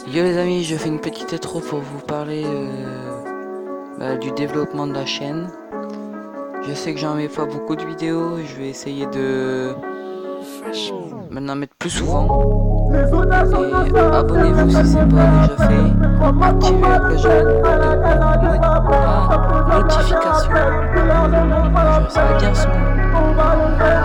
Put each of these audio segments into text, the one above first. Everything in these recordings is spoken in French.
Yo les amis, je fais une petite intro pour vous parler du développement de la chaîne. Je sais que j'en mets pas beaucoup de vidéos, je vais essayer de maintenant mettre plus souvent. Et abonnez-vous si c'est pas déjà fait. Activez la cloche de notification. Ça va bien ce mot.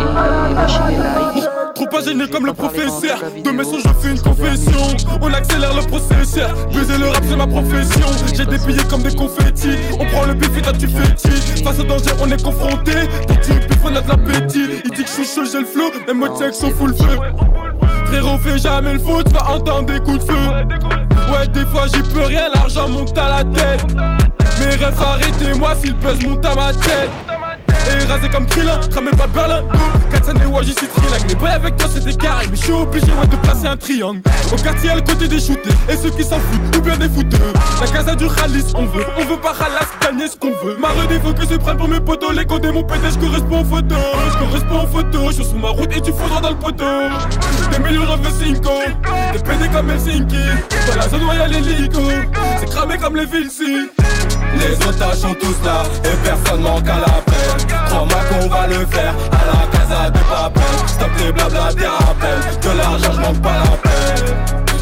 Et lâchez des likes. Trop pas gêné comme le professeur. De mes sons je fais une confession. On accélère le processeur. Baiser le rap c'est ma profession. J'ai des billets comme des confettis. On prend le bif et toi tu fétis. Face au danger on est confronté. Petit bif on a de l'appétit. Il dit que je suis chaud j'ai le flow. Mes mots check sont full feu. Frérot fais jamais le faux. Tu vas entendre des coups de feu. Ouais des fois j'y peux rien. L'argent monte à la tête. Mes rêves arrêtez-moi si le buzz monte à ma tête. Et rasé comme Krillin, cramé pas de Berlin. 4 années, ouais, j'y suis trilingue. Mais boy, avec toi, c'était carré. Mais je suis obligé, ouais, de placer un triangle. Au quartier, à le côté des shootés. Et ceux qui s'en foutent, ou bien des fouteux. La casa du Khalis, on veut pas Khalas, gagner ce qu'on veut. Ma il faut que se prenne pour mes potos. Les codes et mon pété, je correspond aux photos. Je suis sur ma route et tu faudras dans le poteau. Des millions, j'en veux 5 ans. Des pédés comme Helsinki. Dans la zone, ouais, y'a l'hélico. C'est cramé comme les villes, si. Les otages sont tous là et personne manque à l'appel. Crois-moi qu'on va le faire à la casa de papel. Stop les blabla des rappels. De l'argent j'manque pas la peine.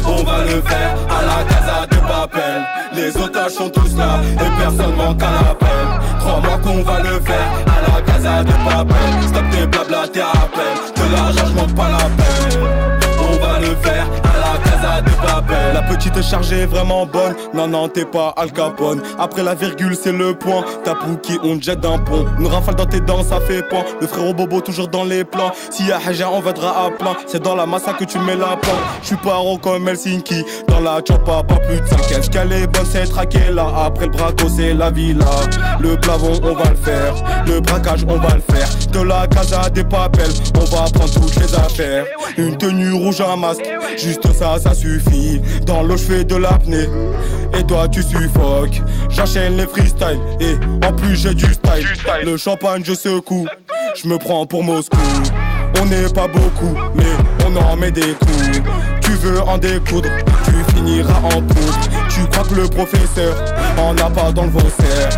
On va le faire à la casa de papel. Les otages sont tous là et personne manque à l'appel. Crois-moi qu'on va le faire à la casa de papel. Stop les blabla des rappels. De l'argent j'manque pas la peine. On va le faire à la casa de papel. La petite charge est vraiment bonne. Non, t'es pas Al Capone. Après la virgule, c'est le point. Ta pouki, on te jette d'un pont. Une rafale dans tes dents, ça fait point. Le frérot Bobo, toujours dans les plans. S'il y a Haja, on viendra à plein. C'est dans la massa que tu mets la pan. J'suis paro comme Helsinki. Dans la choppa, pas plus de 5. Est-ce qu'elle est bonne, c'est traqué là. Après le braco, c'est la villa. Le plavon, on va le faire. Le braquage, on va le faire. De la casa des papels, on va prendre toutes les affaires. Une tenue rouge, un masque. Juste ça suffit. Dans l'eau, j'fais de l'apnée. Et toi, tu suffoques. J'enchaîne les freestyles. Et en plus, j'ai du style. Le champagne, je secoue. J'me prends pour Moscou. On n'est pas beaucoup, mais on en met des coups. Tu veux en découdre, tu finiras en poudre. Tu crois que le professeur en a pas dans le Vaussaire.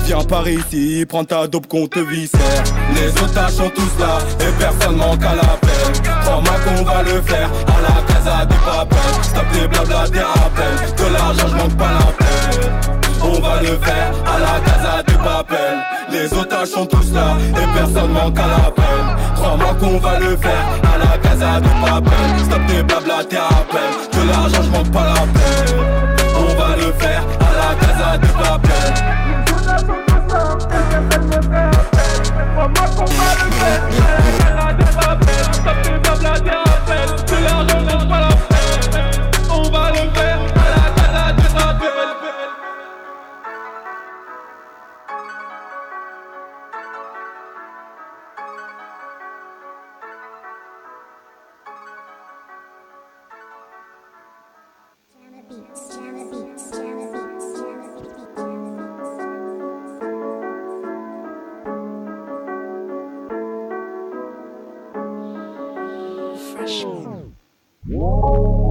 Viens par ici, prends ta dope qu'on te viscère. Les otages sont tous là et personne manque à l'appel. Crois-moi qu'on va le faire à la casa des papels. Stop les blabla des rappels. De l'argent j'manque pas la peine. On va le faire à la casa des papels. Les otages sont tous là et personne manque à l'appel. Crois-moi qu'on va le faire à la casa des papels. Stop les blabla des rappels. De l'argent j'manque pas la peine. On va le faire à la casa des papels. Crois-moi qu'on va le faire à la casa des papels. Stop les blabla des rappels. De l'argent j'manque pas la peine. On va le faire à la casa des papels.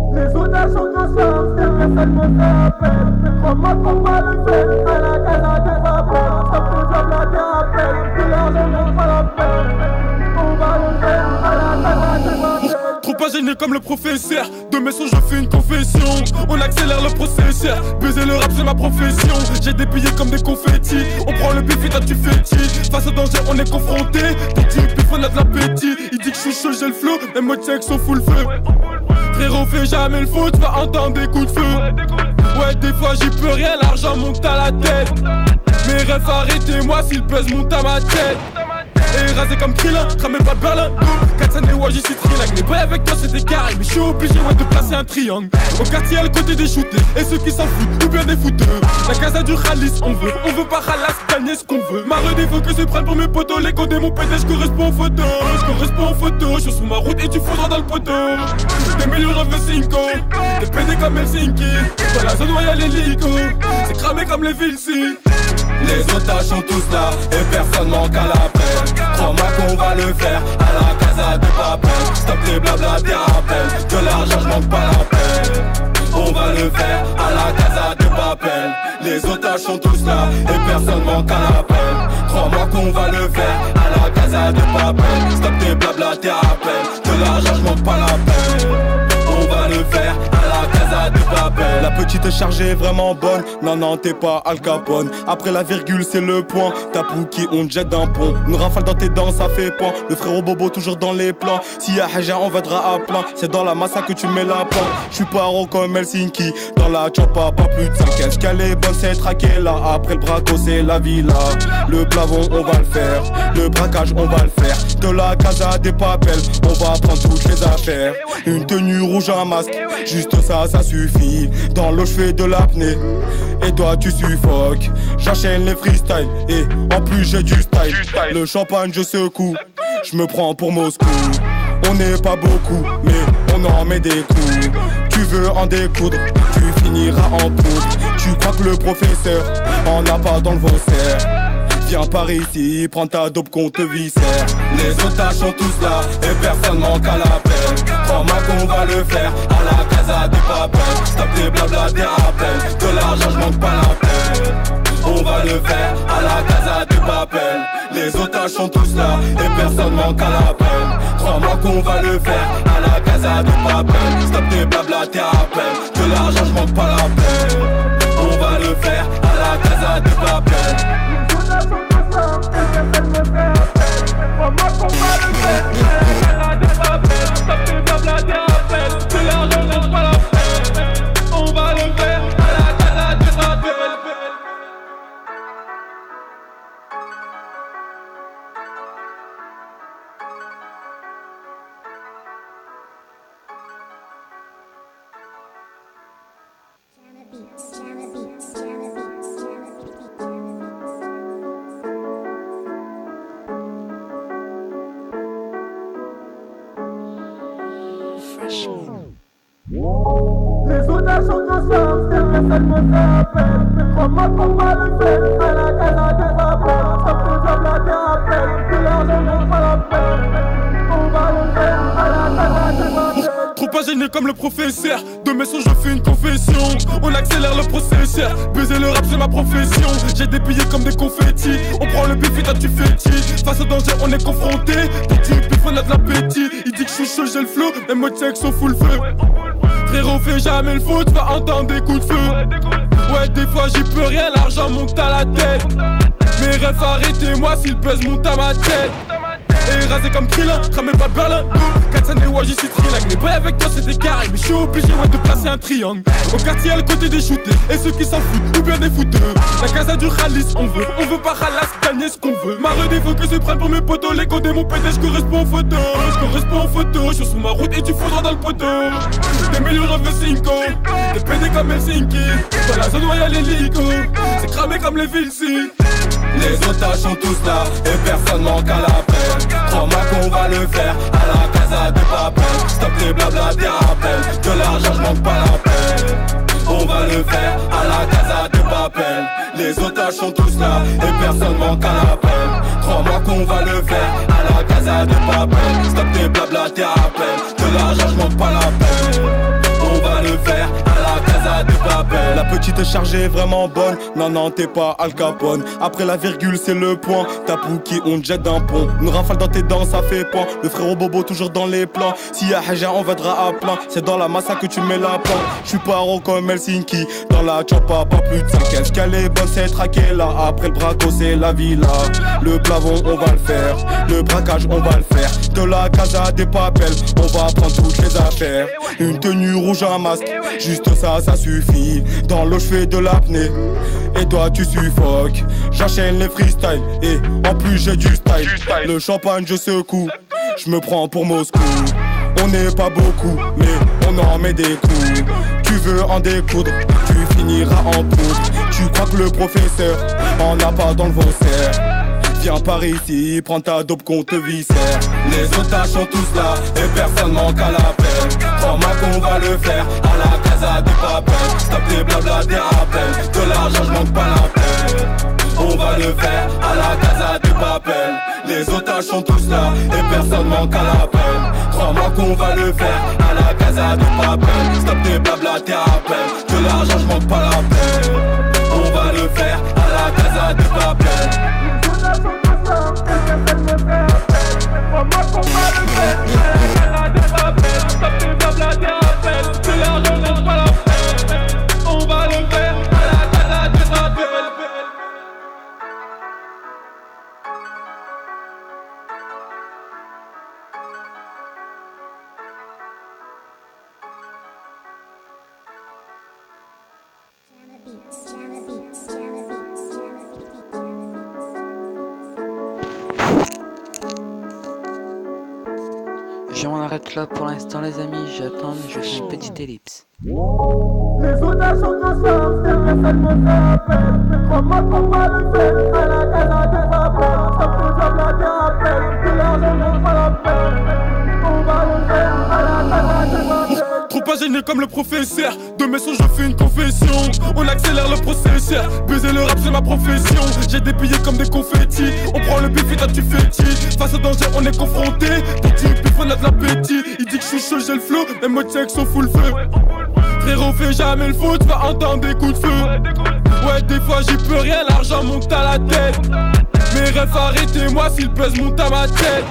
Les otages sont ensemble, c'est personne me fait appel. Crois-moi qu'on va le faire à la casa des papels. Stop les blabla des rappels. De l'argent j'manque pas la peine. On va le faire à la casa des papels. Trop pas gêné comme le professeur. De mes sons je fais une confession. On accélère le processeur. Baiser le rap c'est ma profession. J'ai des billets comme des confettis. On prend le bif et toi tu fétis. Face au danger on est confronté. Petit bif on a de l'appétit. Il dit que je suis chaud j'ai le flow. Les mots check sont full feu. Frérot fais jamais le faux. Tu vas entendre des coups de feu. Ouais des fois j'y peux rien. L'argent monte à la tête. Mes rêves arrêtez-moi si le buzz monte à ma tête. Et rasé comme Krillin, cramé pas de Berlin. 4 années, ouais, j'y suis trilingue. Mais boy, avec toi, c'était carré. Mais je suis obligé, ouais, de placer un triangle. Au quartier, à le côté des shootés. Et ceux qui s'en foutent, ou bien des fouteux. La casa du Khalis, on veut pas Khalas, gagner ce qu'on veut. Ma il faut que se prenne pour mes potos. Les codes et mon pété, je correspond aux photos. Je suis sur ma route et tu faudras dans le poteau. Des millions, j'en veux 5 ans. Des pédés comme Helsinki. Dans la zone, ouais, y'a l'hélico. C'est cramé comme les villes, si. Les otages sont tous là et personne manque à l'appel. Crois-moi qu'on va le faire à la casa de papel. Stop les blabla des rappels. De l'argent j'manque pas la peine. On va le otages sont tous là et personne manque à l'appel. Crois-moi qu'on va le faire à la Casa de Papel. Stop tes blabla, tes rappels. De l'argent je manque pas la peine. On va le faire à la Casa de Papel. La petite est chargée vraiment bonne. Non t'es pas Al Capone. Après la virgule c'est le point. Ta Pouki on te jette d'un pont. Une rafale dans tes dents ça fait point. Le frérot Bobo toujours dans les plans. S'il y a Haja on viendra à plein. C'est dans la massa que tu mets la plante. J'suis paro comme Helsinki. Dans la choppa pas plus de 5. Est-ce qu'elle est bonne c'est traqué là. Après le braco c'est la villa. Le plavon on va le faire. Le braquage on va le faire. De la Casa des Papel. On va prendre toutes les affaires. Une tenue rouge un masque. Juste ça suffit. Dans l'eau j'fais de l'apnée. Et toi tu suffoques. J'enchaîne les freestyles. Et en plus j'ai du style. Le champagne je secoue. Je me prends pour Moscou. On n'est pas beaucoup mais on en met des coups. Tu veux en découdre, tu finiras en poudre. Tu crois que le professeur en a pas dans le Vaussaire. Viens par ici, prends ta dope qu'on te viscère. Les otages sont tous là et personne manque à l'appel. Crois-moi qu'on va le faire à la Casa de Papel. Stop tes blabla, tes rappels. De l'argent je manque pas la peine. On va le faire à la Casa de Papel. Les otages sont tous là et personne manque à l'appel. Crois-moi qu'on va le faire à la Casa de Papel. Stop tes blabla, tes rappels. De l'argent je manque pas la peine. On va le faire à la Casa de Papel. Crois-moi qu'on va le faire à la Casa de Papel. Stop tes blabla, tes rappels. De l'argent je manque pas la peine. On va le faire à la Casa de Papel. Les otages sont ensemble, c'est vrai seulement ça appelle. Crois-moi qu'on va le faire à la Casa de Papel. Stop tes blabla, tes rappels. De l'argent manque pas la peine. On va le faire à la Casa de Papel. Trop pas gêné comme le professeur. De mes sons je fais une confession. On accélère le processeur. Baiser le rap c'est ma profession. J'ai des billets comme des confettis. On prend le bif et toi tu fétis. Face au danger on est confronté. Quand tu bif on a de l'appétit. Il dit que je suis chaud j'ai le flow. Mes mots sexe sont full feu. Frérot fais jamais le faux, tu vas entendre des coups de feu. Ouais des fois j'y peux rien, l'argent monte à la tête. Mes rêves arrêtez-moi si le buzz monte à ma tête. Et rasé comme Krillin, cramé pas Berlin. 4 années ouais j'y suis trilingue. Les boys avec toi c'est des carrés. Mais je suis obligé ouais de placer un triangle. Au quartier à le côté des shootés. Et ceux qui s'en foutent, ou bien des fouteux. La Casa du Khalis on veut pas Khalas, gagner ce qu'on veut. Marre des faut que se prennent pour mes potos. Les côtés mon pété, je correspond aux photos. Je suis sur ma route et tu faudras dans le poteau. Des millions of cinco. T'es pédé comme Helsinki. Dans la zone où y'a l'hélico. C'est cramé comme les Vinci. Les otages sont tous là et personne manque à l'appel. Crois-moi qu'on va le faire à la Casa de Papel. Stop tes blabla, tes rappels. De l'argent je manque pas la peine. On va le faire à la Casa de Papel. Les otages sont tous là et personne manque à l'appel. Crois-moi qu'on va le faire à la Casa de Papel. Stop tes blabla, tes rappels. De l'argent je manque pas la peine. On va le faire à la Casa de Papel. La petite est chargée vraiment bonne. Non t'es pas Al Capone. Après la virgule c'est le point. Ta Pouki on te jette d'un pont. Une rafale dans tes dents ça fait point. Le frérot Bobo toujours dans les plans. S'il y a Haja on viendra à plein. C'est dans la massa que tu mets la plante. J'suis paro comme Helsinki. Dans la choppa pas plus de 5. Est-ce qu'elle est bonne c'est traqué là. Après le braco c'est la villa. Le plavon on va le faire. Le braquage on va le faire. De la Casa des Papel. On va prendre toutes les affaires. Une tenue rouge un masque. Juste ça suffit. Dans l'eau j'fais de l'apnée. Et toi tu suffoques. J'enchaîne les freestyles. Et en plus j'ai du style. Le champagne je secoue. Je me prends pour Moscou. On n'est pas beaucoup mais on en met des coups. Tu veux en découdre, tu finiras en poudre. Tu crois que le professeur en a pas dans le Vaussaire. Viens par ici, prends ta dope qu'on te viscère. Les otages sont tous là et personne manque à l'appel. Crois-moi qu'on va le faire à la Casa de Papel. Stop tes blabla, tes rappels. De l'argent je manque pas la peine. On va le faire à la Casa de Papel. Les otages sont tous là et personne manque à l'appel. Crois-moi qu'on va le faire à la Casa de Papel. Stop tes blabla, tes rappels. De l'argent je manque pas la peine. On va le faire Je m'en arrête là pour l'instant les amis, j'attends, je fais une petite ellipse. Les otages sont ensemble, c'est vrai seulement ça appelle. Crois-moi qu'on va le faire, à la casa des appels. Ça peut job la thérapie, de l'argent n'en pas la peine. On va le faire, à la casa des appels. Trop pas gêné comme le professeur. De mes sons je fais une confession. On accélère le processeur. Baiser le rap c'est ma profession. J'ai des billets comme des confettis. On prend le bif et toi tu fétis. Face au danger on est confronté. Petit pif on a de l'appétit. Il dit que je suis chaud j'ai le flow. Mes mots check sont full feu. Frérot fais jamais le faux. Tu vas entendre des coups de feu. Ouais des fois j'y peux rien. L'argent monte à la tête. Mes rêves arrêtez-moi si le buzz monte à ma tête.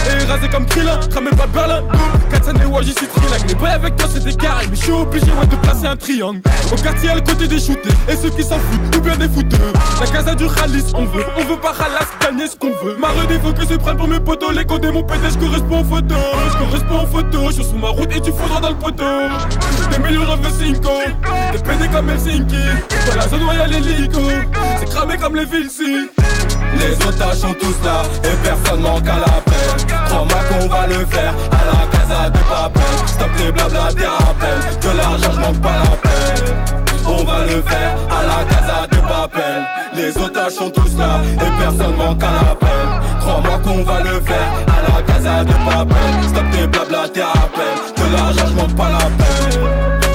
Et rasé comme Krillin, cramé pas Berlin. 4 années, ouais, j'y suis trilingue. Les boys avec toi, c'est des carrés. Mais je suis obligé, ouais, de placer un triangle. Au quartier, à le côté des shootés. Et ceux qui s'en foutent, ou bien des fouteux. La casa du Khalis, on veut pas Khalas, gagner ce qu'on veut. Ma redé, faut que se prenne pour mes potos. Les codes et mon PD, je correspond aux photos. Je correspond aux photos. Je suis sur ma route et tu faudras dans le poteau. Des millions, j'en veux 5 ans. Des PD comme Helsinki. Dans la zone, ouais, y'a l'hélico. C'est cramé comme les villes, si. Les otages sont tous là et personne manque à l'appel. Crois-moi qu'on va le faire à la casa de papel. Stop les blabla des rappels. De l'argent je manque pas la peine. On va le faire à la casa de papel. Les otages sont tous là et personne manque à l'appel. Crois-moi qu'on va le faire à la casa de papel. Stop les blabla des rappels. De l'argent je manque pas la peine.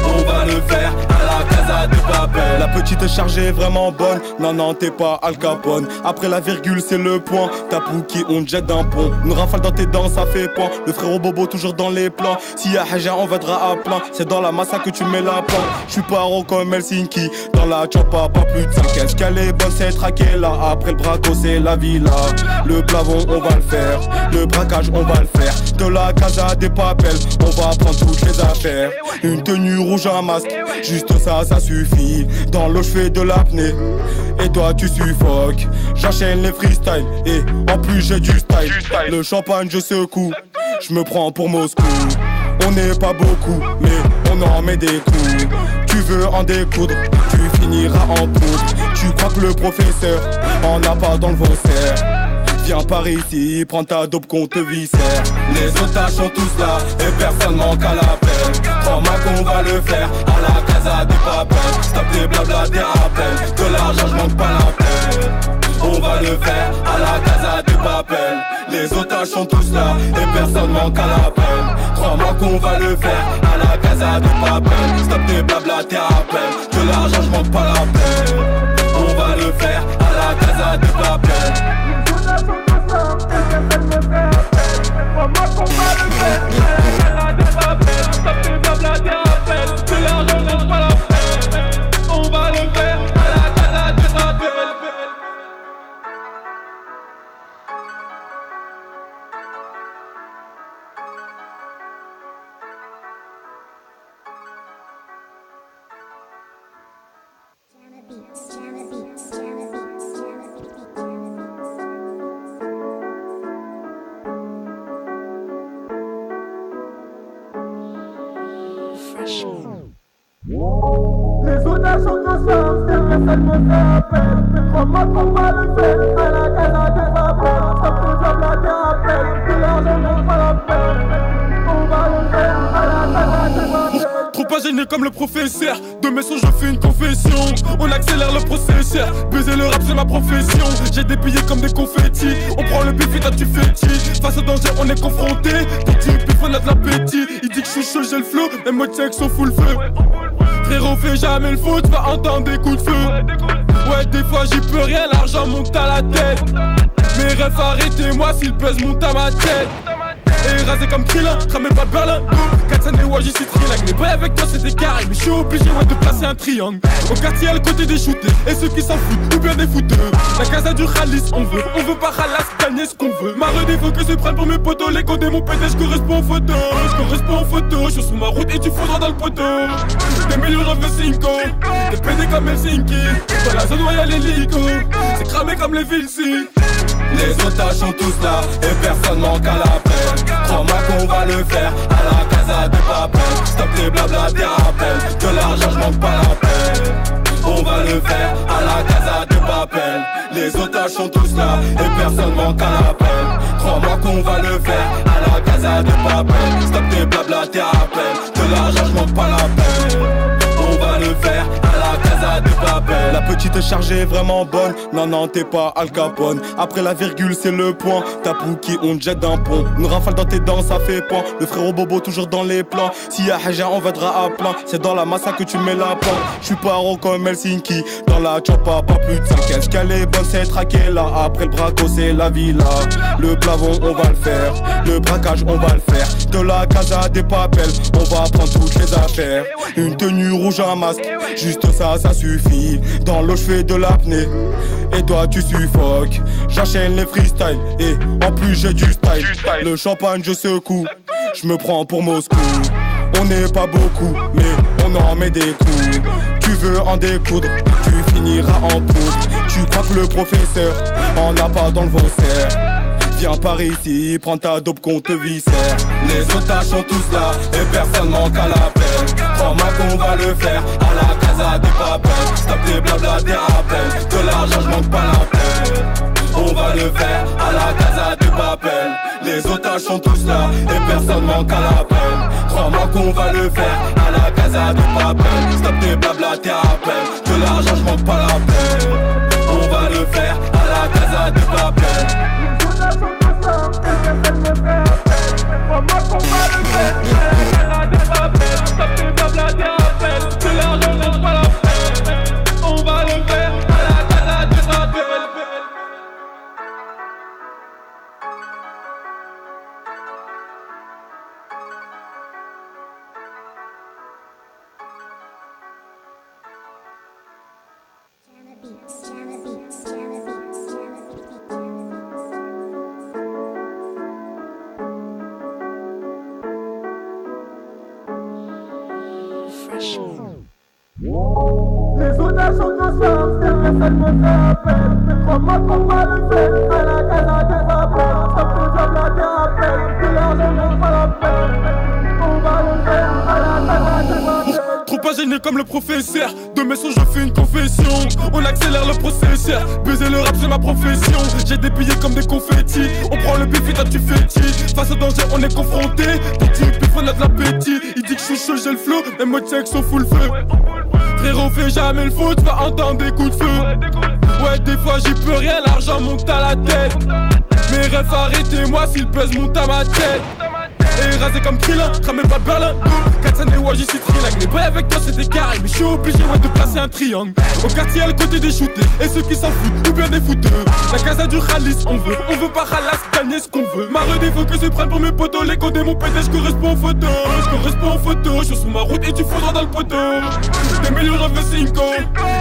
On va le faire à la casa de papel. La petite charge est vraiment bonne. Non, t'es pas Al Capone. Après la virgule, c'est le point. Ta pouki, on te jette d'un pont. Une rafale dans tes dents, ça fait point. Le frérot Bobo, toujours dans les plans. S'il y a Haja, on viendra à plein. C'est dans la massa que tu mets la plante. J'suis paro comme Helsinki. Dans la choppa, pas plus de 5. Est-ce qu'elle est bonne, c'est traqué là. Après le braco, c'est la villa. Le plavon, on va le faire. Le braquage, on va le faire. De la casa des papels, on va prendre toutes les affaires. Une tenue rouge, un masque. Juste ça suffit. Dans l'eau, j'fais de l'apnée. Et toi, tu suffoques. J'enchaîne les freestyles. Et en plus, j'ai du style. Le champagne, je secoue. J'me prends pour Moscou. On n'est pas beaucoup, mais on en met des coups. Tu veux en découdre, tu finiras en poudre. Tu crois que le professeur en a pas dans le vaussaire. Viens par ici, prends ta dope qu'on te viscère. Les otages sont tous là et personne manque à l'appel. Crois-moi qu'on va le faire à la casa des papels. Stop les blabla des rappels. De l'argent je manque pas la peine. On va le faire à la casa des papels. Les otages sont tous là et personne manque à l'appel. Crois-moi qu'on va le faire à la casa des papels. Stop les blabla des rappels. De l'argent je manque pas la peine. On va le faire à la casa des papels. Crois-moi qu'on va le faire, à la des papels. Stop les blabla des rappels. De l'argent n'en pas la peine. On va le faire à la casa des papels. Les otages sont ensemble, c'est vrai seulement ça appelle. Crois-moi qu'on va le faire à la casa des papels. Stop les job la thérapie, de l'argent n'en pas la peine. On va le faire à la casa des papels. Trop pas gêné comme le professeur. De mes sons je fais une confession. On accélère le processeur. Baiser le rap c'est ma profession. J'ai des billets comme des confettis. On prend le bif et toi tu fétis. Face au danger on est confronté. Petit pif on a de l'appétit. Il dit que je suis chaud j'ai le flow. Mes mots check sont full feu. Frérot fais jamais le faux. Tu vas entendre des coups de feu. Ouais des fois j'y peux rien. L'argent monte à la tête. Mes rêves arrêtez-moi si le buzz monte à ma tête. Et rasé comme Krillin, cramé pas Berlin. 4 années, ouais, j'y suis trilingue. Les boys avec toi, c'est des carrés. Mais je suis obligé, ouais, de placer un triangle. Au quartier, à le côté des shootés. Et ceux qui s'en foutent, ou bien des fouteux. La casa du Khalis, on veut pas Khalas, gagner ce qu'on veut. Ma redé, faut que se prenne pour mes potos. Les codes et mon PD, je correspond aux photos. Je correspond aux photos. Je suis sur ma route et tu faudras dans le poteau. Des millions, j'en veux 5 ans. Des PD comme Helsinki. Dans la zone, ouais, y'a l'hélico. C'est cramé comme les villes, si. Les otages sont tous là et personne manque à l'appel. Crois-moi qu'on va le faire à la casa des papels. Stop les blabla des rappels. De l'argent je manque pas la peine. On va le faire à la casa des papels. Les otages sont tous là et personne manque à l'appel. Crois-moi qu'on va le faire à la Casa de Papel. Stop tes blabla, tes rappels. De l'argent, je manque pas la peine. On va le faire à la Casa de Papel. La petite chargée est vraiment bonne. Non, non, t'es pas Al Capone. Après la virgule, c'est le point. Ta Pouki, on te jette d'un pont. Une rafale dans tes dents, ça fait point. Le frérot Bobo, toujours dans les plans. S'il y a Haja, on viendra à plein. C'est dans la massa que tu mets la plante. J'suis pas haut comme Helsinki. Dans la choppa, pas plus de 5. Est-ce qu'elle est bonne, c'est traqué là. Après le braco, c'est la villa. Le plavon, on va le faire. Le braquage, on va le faire. De la Casa des Papel, on va prendre toutes les affaires. Une tenue rouge, un masque. Juste ça, ça suffit. Dans l'eau, j'fais de l'apnée. Et toi, tu suffoques. J'enchaîne les freestyles. Et en plus, j'ai du style. Le champagne, je secoue. J'me prends pour Moscou. On n'est pas beaucoup, mais on en met des coups. Tu veux en découdre, tu finiras en poudre. Tu crois que le professeur en a pas dans le Vaussaire. Viens par ici, prends ta dope qu'on te viscère. Les otages sont tous là et personne manque à l'appel. Crois-moi qu'on va le faire à la Casa des Papel. Stop tes blabla, tes rappels. De l'argent, je manque pas la peine. On va le faire à la Casa des Papel. Les otages sont tous là et personne manque à l'appel. Crois-moi qu'on va le faire à la Casa des Papel. Stop tes blabla, tes rappels. De l'argent, je manque pas la peine. On va le faire à la Casa des Papel. Crois-moi qu'on va le faire à la Casa des Papel. Stop tes blabla, tes rappels. De l'argent, je manque pas la peine. On va le faire à la Casa des Papel. Les otages sont ensemble, c'est vrai, ça me fait appel. Crois-moi qu'on va le faire à la Casa des Papel. Stop tes blabla, tes rappels. De l'argent, je manque pas la peine. On va le faire à la Casa des Papel. Trop pas gêné comme le professeur. De mes sons, je fais une confession. On accélère le processeur. Baiser le rap, c'est ma profession. J'ai des billets comme des confettis. On prend le bif et toi tu fétis. Face au danger, on est confronté. Pour tu bif, on a de l'appétit. Il dit que je suis chaud, j'ai le flow. Les mots de sexe sont full feu. Frérot, fais jamais le faux, tu vas entendre des coups de feu. Ouais, des fois j'y peux rien, l'argent monte à la tête. Mes rêves, arrêtez-moi si le buzz monte à ma tête. Et rasé comme Krillin, cramé pas Berlin. 4 années, ouais, j'y suis trilingue. Les boys avec toi, c'est des carrés, mais je suis obligé, ouais, de placer un triangle. Au quartier, à le côté des shootés, et ceux qui s'en foutent, ou bien des fouteux. La Casa du Khalis, on veut pas Khalas, gagner ce qu'on veut. Ma redé, faut que se prenne pour mes potos. Les codes et mon pété, je correspond aux photos. Je suis sur ma route et tu faudras dans le poteau. Des millions de cinco,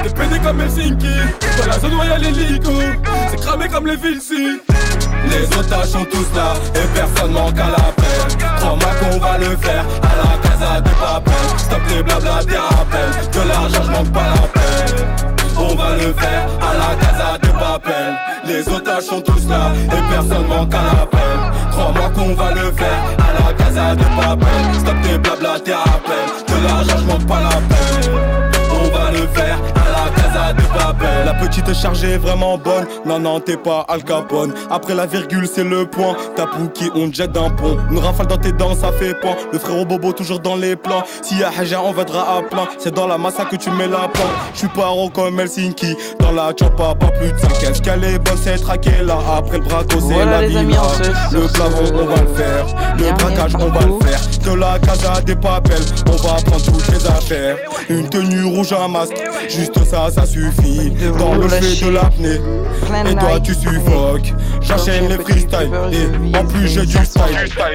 des pédés comme Helsinki. Dans la zone où y'a l'hélico, c'est cramé comme les Vilsi. Les otages sont tous là et personne manque à l'appel. Crois-moi qu'on va le faire à la Casa des Papel. Stop tes blabla, tes rappels. De l'argent, je manque pas la peine. On va le faire à la Casa des Papel. Les otages sont tous là et personne manque à l'appel. Crois-moi qu'on va le faire à la Casa des Papel. Stop tes blabla, tes rappels. De l'argent, je manque pas la peine. On va le faire à la Casa des Papel. La petite chargée est vraiment bonne. Non, non, t'es pas Al Capone. Après la virgule, c'est le point. Ta Pouki, on te jette d'un pont. Une rafale dans tes dents, ça fait point. Le frérot Bobo, toujours dans les plans. S'il y a Haja, on viendra à plein. C'est dans la massa que tu mets la plante. J'suis pas haut comme Helsinki. Dans la choppa, pas plus de 5. Est-ce qu'elle est bonne, c'est traqué là. Après le braco, c'est voilà, la les amis, villa. on Le plavon, on va le faire. Le braquage, on va le faire. De la Casa des Papel, on va prendre toutes les affaires. Une tenue rouge, un masque. Juste ça, ça suffit. Dans le jeu de l'apnée. Et toi, tu suffoques. J'enchaîne les freestyles. Et en plus, j'ai du style.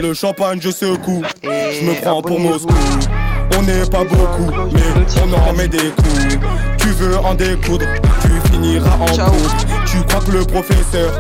Le champagne, je secoue. J'me prends pour Moscou. On n'est pas beaucoup, mais on en met des coups. Tu veux en découdre, tu finiras en poudre. Tu crois que le professeur